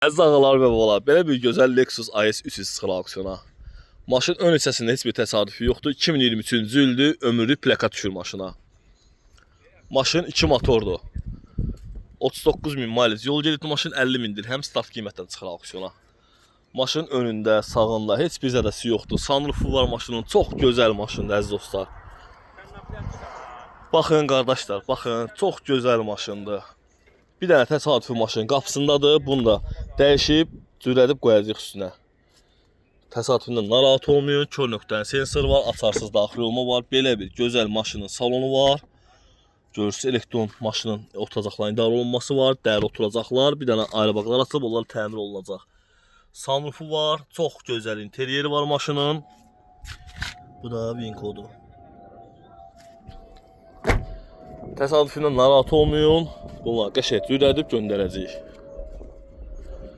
Əziz ağalar və balalar, belə bir gözəl Lexus IS 300 çıxır auksyona. Maşın ön hissəsində heç bir təsadüfü yoxdur. 2023-cü ildir, ömürlük plaka düşür maşına. Maşın 2 motordur. 39.000 mileage yol gedib, maşın 50.000 dirhəm start qiymətdən çıxır auksyona. Maşın önündə, sağında heç bir zədəsi yoxdur. Sunroofu var maşının, çox gözəl maşındır əziz dostlar. Baxın qardaşlar, baxın, çox gözəl maşındır. Bir dənə təsadüfi maşın qapısındadır. Bunu da dəyişib, cürədib qoyacaq üstünə. Təsadüfündən narahat olmayın. Kör nöqtənin sensor var, açarsız daxil olma var. Belə bir gözəl maşının salonu var. Görürsünüz, elektron maşının oturacaqların idarə olunması var. Dəri oturacaqlar. Bir dənə ayrıbaqlar açılıb, onlar təmir olunacaq. Sunroofu var. Çox gözəl interyeri var maşının. Bu da Vinkodu. Təsadüfündən narahat olmayın. Bunlar qəşəng cürədib göndərəcəyik.